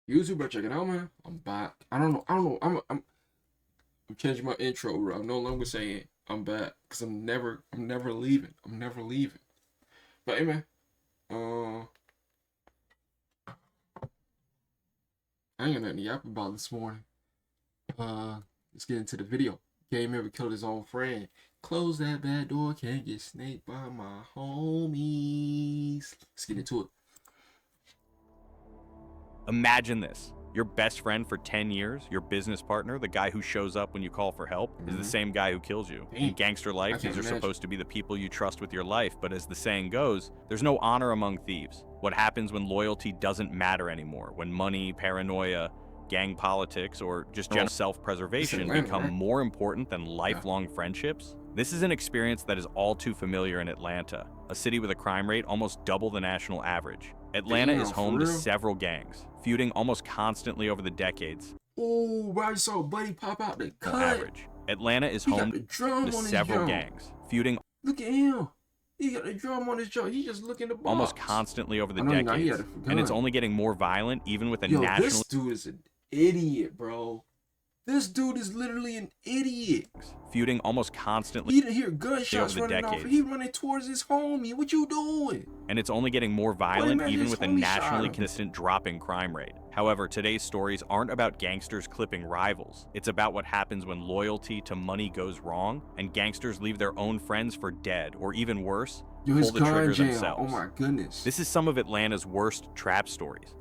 YouTube, bro, check it out, man. I'm back. I don't know. I'm changing my intro, bro. I'm no longer saying I'm back because I'm never leaving. I'm never leaving. But hey, man, I ain't got nothing to yap about this morning. Let's get into the video. Game ever killed his own friend. Close that back door, can't get snaked by my homies. Let's get into it. Imagine this. Your best friend for 10 years, your business partner, the guy who shows up when you call for help, is the same guy who kills you. In gangster life, these are supposed to be the people you trust with your life, but as the saying goes, there's no honor among thieves. What happens when loyalty doesn't matter anymore? When money, paranoia, gang politics, or just general self-preservation become more important than lifelong friendships? This is an experience that is all too familiar in Atlanta, a city with a crime rate almost double the national average. Atlanta is home to several gangs, feuding almost constantly over the decades. Oh, I saw Buddy pop out the cut. Average. Atlanta is home to several gangs, feuding. Look at him. He got a drum on his jaw. He just looking the box. Almost constantly over the decades, and it's only getting more violent, even with a national. This dude is an idiot, bro. This dude is literally an idiot. Feuding almost constantly. He didn't hear gunshots running off. He running towards his homie. What you doing? And it's only getting more violent, even with a nationally consistent drop in crime rate. However, today's stories aren't about gangsters clipping rivals. It's about what happens when loyalty to money goes wrong, and gangsters leave their own friends for dead, or even worse, pull the trigger themselves. Oh my goodness. This is some of Atlanta's worst trap stories.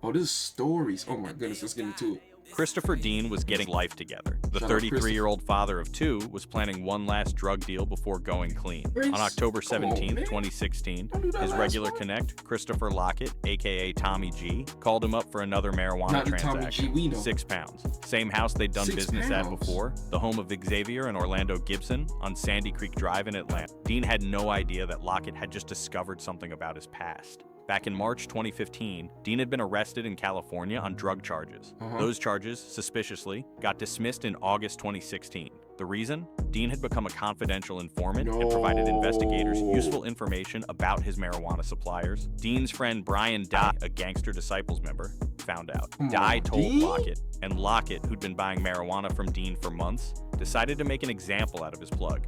Oh, this is stories. Oh my goodness, let's get into it. Christopher Dean was getting life together. The 33-year-old father of two was planning one last drug deal before going clean. On October 17, 2016, his regular connect, Christopher Lockett, aka Tommy G, called him up for another marijuana transaction. 6 pounds. Same house they'd done business at before, the home of Xavier and Orlando Gibson on Sandy Creek Drive in Atlanta. Dean had no idea that Lockett had just discovered something about his past. Back in March 2015, Dean had been arrested in California on drug charges. Those charges, suspiciously, got dismissed in August 2016. The reason? Dean had become a confidential informant and provided investigators useful information about his marijuana suppliers. Dean's friend Brian Dye, a Gangster Disciples member, found out. Dye told Lockett, and Lockett, who'd been buying marijuana from Dean for months, decided to make an example out of his plug.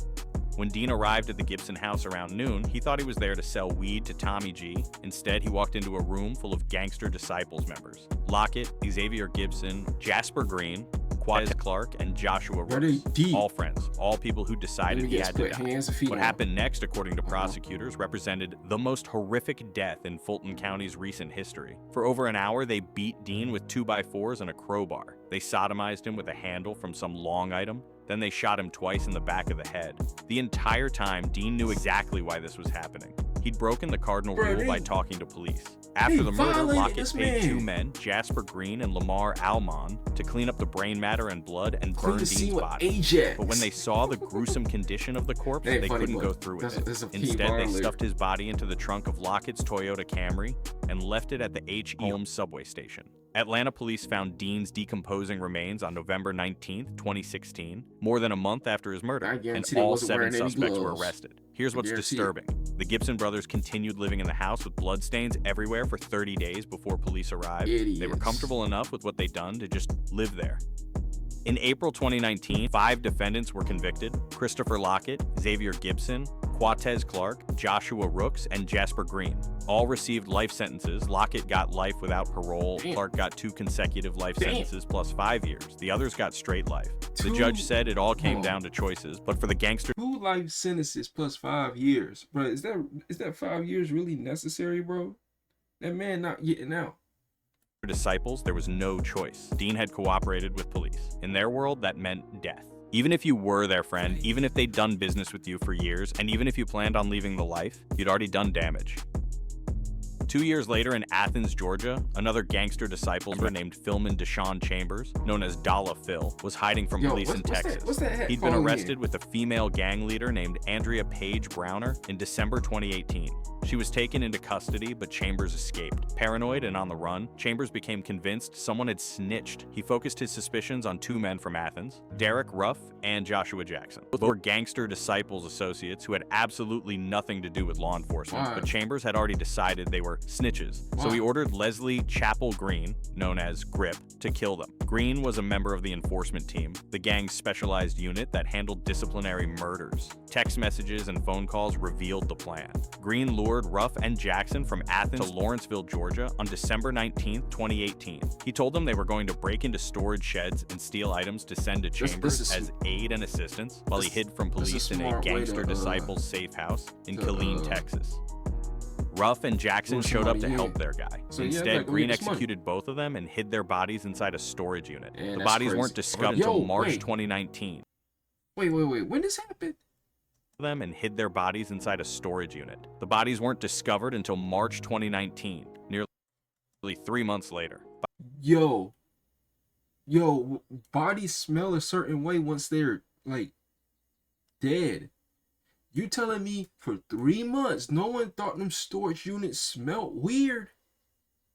When Dean arrived at the Gibson house around noon, he thought he was there to sell weed to Tommy G. Instead, he walked into a room full of Gangster Disciples members. Lockett, Xavier Gibson, Jasper Green, Quatez Clark, and Joshua Rooks. All friends, all people who decided he had to die. What happened next, according to prosecutors, represented the most horrific death in Fulton County's recent history. For over an hour, they beat Dean with 2x4s and a crowbar. They sodomized him with a handle from some long item. Then they shot him twice in the back of the head. The entire time, Dean knew exactly why this was happening. He'd broken the cardinal rule by talking to police. After the murder, Lockett paid 2 men, Jasper Green and Lamar Almon, to clean up the brain matter and blood and burn Dean's body. But when they saw the gruesome condition of the corpse, they couldn't go through with it. Instead, they stuffed his body into the trunk of Lockett's Toyota Camry and left it at the H. Holmes subway station. Atlanta police found Dean's decomposing remains on November 19, 2016, more than a month after his murder, and all 7 suspects were arrested. Here's what's disturbing. The Gibson brothers continued living in the house with bloodstains everywhere for 30 days before police arrived. They were comfortable enough with what they'd done to just live there. In April 2019, 5 defendants were convicted: Christopher Lockett, Xavier Gibson, Quatez Clark, Joshua Rooks, and Jasper Green. All received life sentences. Lockett got life without parole. Clark got 2 consecutive life sentences plus 5 years. The others got straight life. The judge said it all came down to choices, but for the gangster... 2 life sentences plus 5 years. Bro, is that 5 years really necessary, bro? That man not getting out. Disciples, there was no choice. Dean had cooperated with police. In their world, that meant death. Even if you were their friend, even if they'd done business with you for years, and even if you planned on leaving the life, you'd already done damage. 2 years later in Athens, Georgia, another Gangster Disciples named Philman Deshaun Chambers, known as Dollar Phil, was hiding from police in Texas. He'd been arrested with a female gang leader named Andrea Page Browner in December 2018. She was taken into custody, but Chambers escaped. Paranoid and on the run, Chambers became convinced someone had snitched. He focused his suspicions on 2 men from Athens, Derek Ruff and Joshua Jackson. Both were Gangster Disciples associates who had absolutely nothing to do with law enforcement, but Chambers had already decided they were snitches. Wow. So he ordered Leslie Chapel Green, known as Grip, to kill them. Green was a member of the enforcement team, the gang's specialized unit that handled disciplinary murders. Text messages and phone calls revealed the plan. Green lured Ruff and Jackson from Athens to Lawrenceville, Georgia on December 19, 2018. He told them they were going to break into storage sheds and steal items to send to Chambers as aid and assistance, while he hid from police in a Gangster Disciples safe house in Killeen, Texas. Ruff and Jackson showed up to help their guy. Instead, Green executed both of them and hid their bodies inside a storage unit. The bodies weren't discovered until March 2019. Wait. When this happened? Them and hid their bodies inside a storage unit. The bodies weren't discovered until March 2019, nearly 3 months later. Yo, bodies smell a certain way once they're like dead. You telling me for 3 months no one thought them storage units smelled weird?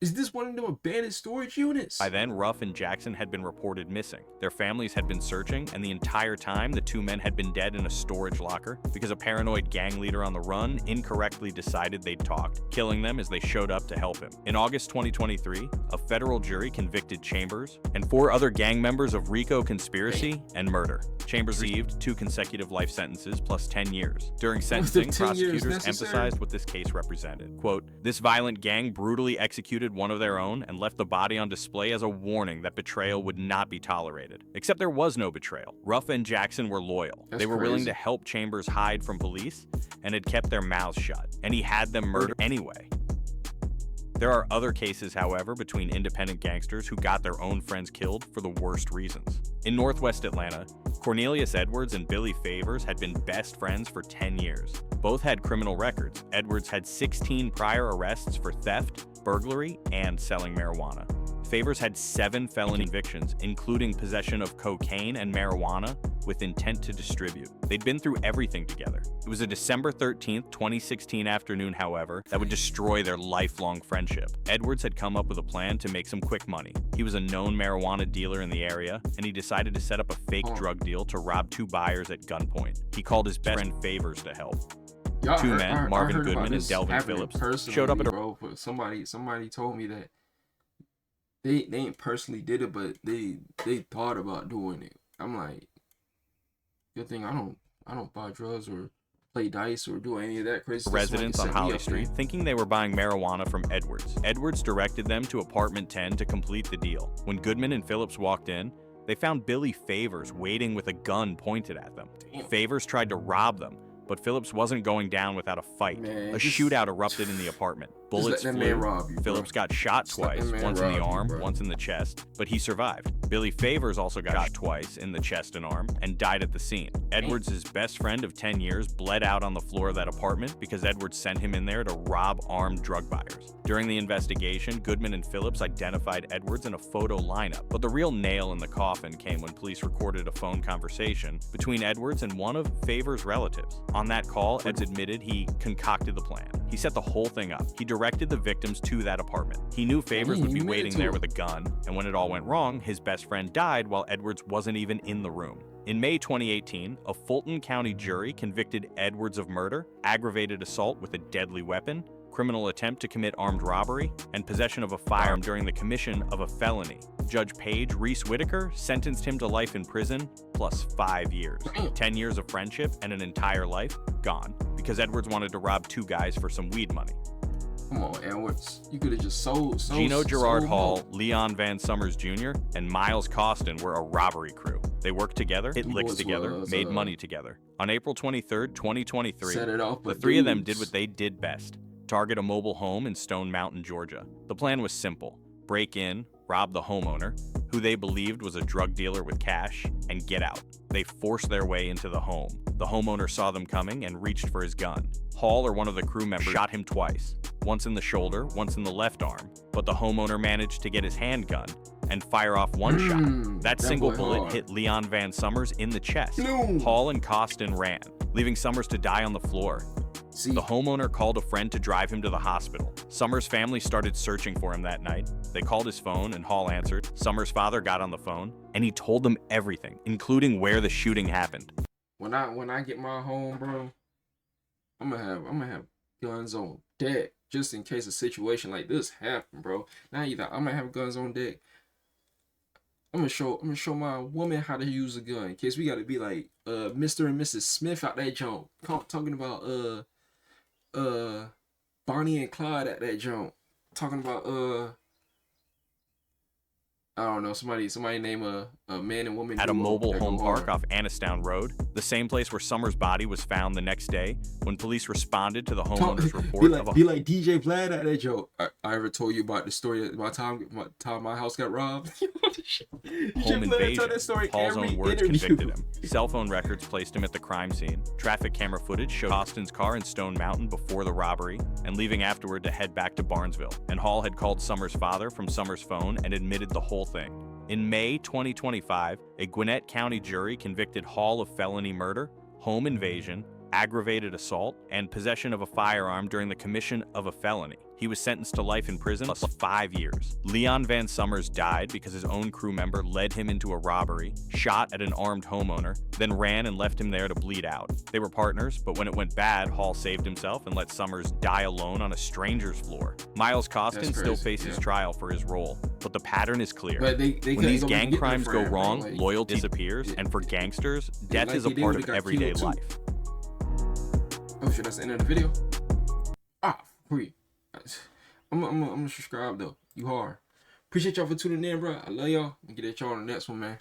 Is this one of them abandoned storage units? By then, Ruff and Jackson had been reported missing. Their families had been searching, and the entire time, the two men had been dead in a storage locker because a paranoid gang leader on the run incorrectly decided they'd talked, killing them as they showed up to help him. In August 2023, a federal jury convicted Chambers and 4 other gang members of RICO conspiracy and murder. Chambers received 2 consecutive life sentences plus 10 years. During sentencing, prosecutors emphasized what this case represented. Quote, "This violent gang brutally executed one of their own and left the body on display as a warning that betrayal would not be tolerated. Except there was no betrayal. Ruff and Jackson were loyal. They were willing to help Chambers hide from police and had kept their mouths shut. And he had them murdered anyway." There are other cases, however, between independent gangsters who got their own friends killed for the worst reasons. In Northwest Atlanta, Cornelius Edwards and Billy Favors had been best friends for 10 years. Both had criminal records. Edwards had 16 prior arrests for theft, burglary, and selling marijuana. Favors had 7 felony convictions, including possession of cocaine and marijuana with intent to distribute. They'd been through everything together. It was a December 13th, 2016 afternoon, however, that would destroy their lifelong friendship. Edwards had come up with a plan to make some quick money. He was a known marijuana dealer in the area, and he decided to set up a fake drug deal to rob 2 buyers at gunpoint. He called his best friend Favors to help. 2 men, Marvin Goodman and Delvin Phillips, showed up at a... Somebody told me that they ain't personally did it, but they thought about doing it. I'm like, good thing I don't buy drugs or play dice or do any of that crazy stuff. Residents on Holly Street, thinking they were buying marijuana from Edwards. Edwards directed them to apartment 10 to complete the deal. When Goodman and Phillips walked in, they found Billy Favors waiting with a gun pointed at them. Favors tried to rob them, but Phillips wasn't going down without a fight. A shootout erupted in the apartment. Bullets flew. Phillips got shot twice, once in the arm, once in the chest, but he survived. Billy Favors also got shot twice in the chest and arm and died at the scene. Edwards' best friend of 10 years bled out on the floor of that apartment because Edwards sent him in there to rob armed drug buyers. During the investigation, Goodman and Phillips identified Edwards in a photo lineup, but the real nail in the coffin came when police recorded a phone conversation between Edwards and one of Favors' relatives. On that call, Edwards admitted he concocted the plan. He set the whole thing up. He directed the victims to that apartment. He knew Favors would be waiting there with a gun, and when it all went wrong, his best friend died while Edwards wasn't even in the room. In May 2018, a Fulton County jury convicted Edwards of murder, aggravated assault with a deadly weapon, criminal attempt to commit armed robbery, and possession of a firearm during the commission of a felony. Judge Paige Reese Whitaker sentenced him to life in prison plus 5 years. 10 years of friendship and an entire life gone because Edwards wanted to rob 2 guys for some weed money. Come on, Edwards. You could have just sold Gino Gerard Hall, Leon Van Summers Jr., and Miles Costin were a robbery crew. They worked together, hit licks together, made money together. On April 23rd, 2023, the 3 of them did what they did best: target a mobile home in Stone Mountain, Georgia. The plan was simple: break in, rob the homeowner, who they believed was a drug dealer with cash, and get out. They forced their way into the home. The homeowner saw them coming and reached for his gun. Hall, or one of the crew members, shot him twice, once in the shoulder, once in the left arm, but the homeowner managed to get his handgun and fire off one shot. That single bullet hit Leon Van Summers in the chest. Hall and Costin ran, leaving Summers to die on the floor. The homeowner called a friend to drive him to the hospital. Summers' family started searching for him that night. They called his phone and Hall answered. Summers' father got on the phone and he told them everything, including where the shooting happened. When I get my home, bro, I'm gonna have guns on deck. just in case a situation like this happen, bro. Now either I'm gonna have guns on deck. I'm gonna show my woman how to use a gun in case we gotta be like Mr. and Mrs. Smith out that joint. Talking about Bonnie and Clyde at that joint. Talking about I don't know, somebody name a man and woman at a mobile home park hard. off Annistown Road, the same place where Summers' body was found the next day when police responded to the homeowner's report be like DJ Vlad at that joke. I ever told you about the story of my time my house got robbed? home invasion. Paul's own words convicted him. Cell phone records placed him at the crime scene. Traffic camera footage showed Austin's car in Stone Mountain before the robbery and leaving afterward to head back to Barnesville. And Hall had called Summers' father from Summers' phone and admitted the whole thing. In May 2025, a Gwinnett County jury convicted Hall of felony murder, home invasion, aggravated assault, and possession of a firearm during the commission of a felony. He was sentenced to life in prison plus 5 years. Leon Van Summers died because his own crew member led him into a robbery, shot at an armed homeowner, then ran and left him there to bleed out. They were partners, but when it went bad, Hall saved himself and let Summers die alone on a stranger's floor. Miles Costin still faces trial for his role, but the pattern is clear. But when these gang crimes go wrong, loyalty disappears, and for gangsters, death is a part of everyday life. Oh shit, that's the end of the video. Free. I'm gonna subscribe though. You hard. Appreciate y'all for tuning in, bro. I love y'all. And get at y'all on the next one, man.